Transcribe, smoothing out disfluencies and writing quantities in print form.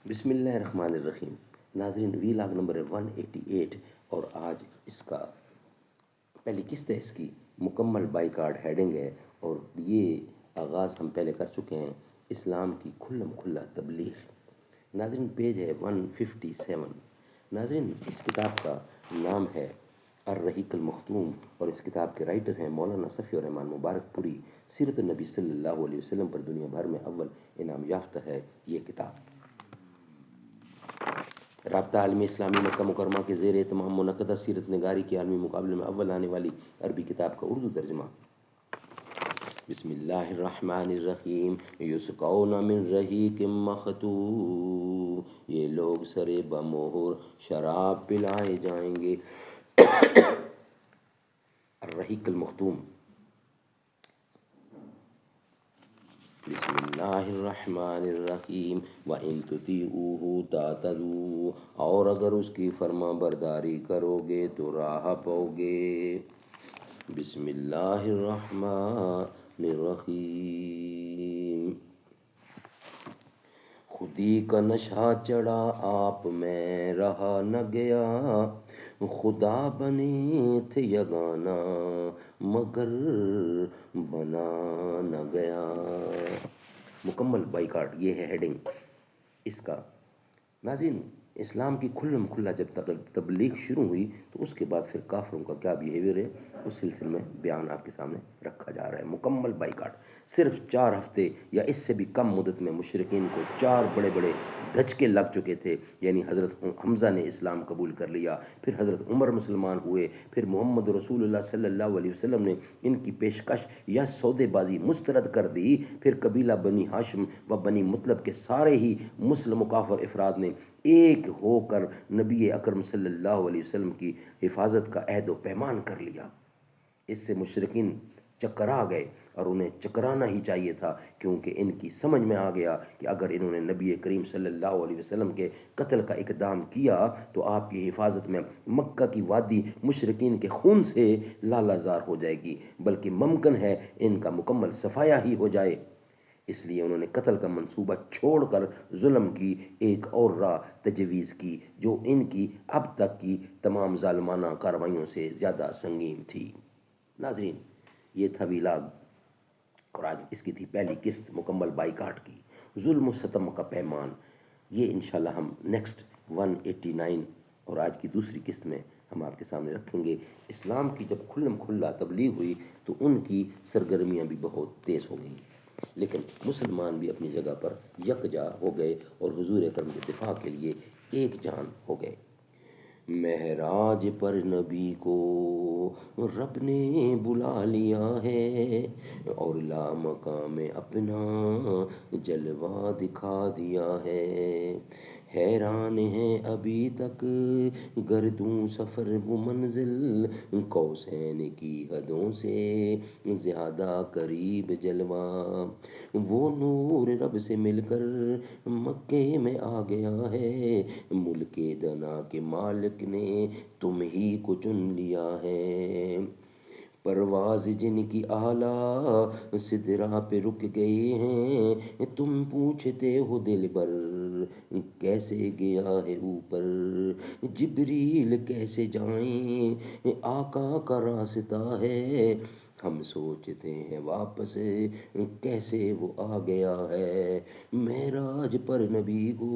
بسم اللہ الرحمن الرحیم. ناظرین، وی لاگ نمبر 188 اور آج اس کا پہلی قسط ہے. اس کی مکمل بائی کارڈ ہیڈنگ ہے اور یہ آغاز ہم پہلے کر چکے ہیں. اسلام کی کھلم کھلا تبلیغ. ناظرین پیج ہے 157. ناظرین اس کتاب کا نام ہے الرحیق المختوم اور اس کتاب کے رائٹر ہیں مولانا صفی الرحمن مبارک پوری. سیرت النبی صلی اللہ علیہ وسلم پر دنیا بھر میں اول انعام یافتہ ہے یہ کتاب. رابطہ عالمی اسلامی مکہ مکرمہ کے زیر اہتمام منعقدہ سیرت نگاری کے عالمی مقابلے میں اول آنے والی عربی کتاب کا اردو ترجمہ. بسم اللہ الرحمن الرحیم. یسقون من رحیق مختوم، یہ لوگ سرے بمہر شراب پلائے جائیں گے. الرحیق المختوم. بسم اللہ الرحمن الرحیم. وَإِن تُطِيعُوهُ تَهْتَدُوا، اور اگر اس کی فرما برداری کرو گے تو راہ پاؤ گے. بسم اللہ الرحمن الرحیم. خودی کا نشہ چڑھا آپ میں رہا نہ گیا، خدا بنے تھے یگانہ مگر بنا نہ گیا. مکمل بائی کارڈ یہ ہے ہیڈنگ اس کا. ناظرین اسلام کی کھلم کھلا جب تک تبلیغ شروع ہوئی تو اس کے بعد پھر کافروں کا کیا بیہیویئر ہے اس سلسلے میں بیان آپ کے سامنے رکھا جا رہا ہے. مکمل بائی کارڈ. صرف 4 ہفتے یا اس سے بھی کم مدت میں مشرکین کو 4 بڑے بڑے دھچکے لگ چکے تھے. یعنی حضرت حمزہ نے اسلام قبول کر لیا، پھر حضرت عمر مسلمان ہوئے، پھر محمد رسول اللہ صلی اللہ علیہ وسلم نے ان کی پیشکش یا سودے بازی مسترد کر دی، پھر قبیلہ بنی ہاشم و بنی مطلب کے سارے ہی مسلم و کافر افراد نے ایک ہو کر نبی اکرم صلی اللہ علیہ وسلم کی حفاظت کا عہد و پیمان کر لیا. اس سے مشرکین چکرا گئے اور انہیں چکرانا ہی چاہیے تھا، کیونکہ ان کی سمجھ میں آ گیا کہ اگر انہوں نے نبی کریم صلی اللہ علیہ وسلم کے قتل کا اقدام کیا تو آپ کی حفاظت میں مکہ کی وادی مشرکین کے خون سے لالہ زار ہو جائے گی، بلکہ ممکن ہے ان کا مکمل صفایا ہی ہو جائے. اس لیے انہوں نے قتل کا منصوبہ چھوڑ کر ظلم کی ایک اور راہ تجویز کی جو ان کی اب تک کی تمام ظالمانہ کارروائیوں سے زیادہ سنگین تھی. ناظرین یہ تھا ویلاگ اور آج اس کی تھی پہلی قسط مکمل بائی کارڈ کی، ظلم و ستم کا پیمان. یہ انشاءاللہ ہم نیکسٹ 189 اور آج کی دوسری قسط میں ہم آپ کے سامنے رکھیں گے. اسلام کی جب کھلم کھلا تبلیغ ہوئی تو ان کی سرگرمیاں بھی بہت تیز ہو گئیں، لیکن مسلمان بھی اپنی جگہ پر یکجا ہو گئے اور حضور اکرم کے دفاع کے لیے ایک جان ہو گئے. معراج پر نبی کو رب نے بلا لیا ہے اور لامقام اپنا جلوہ دکھا دیا ہے. حیران ہیں ابھی تک گردوں سفر و منزل، قوسین کی حدوں سے زیادہ قریب جلوہ. وہ نور رب سے مل کر مکے میں آ گیا ہے، ملک دنا کے مالک نے تم ہی کو چن لیا ہے. پرواز جن کی اعلیٰ سدرہ پہ رک گئی ہیں، تم پوچھتے ہو دل بر کیسے گیا ہے اوپر. جبریل کیسے جائیں آقا کا راستہ ہے، ہم سوچتے ہیں واپس کیسے وہ آ گیا ہے. معراج پر نبی کو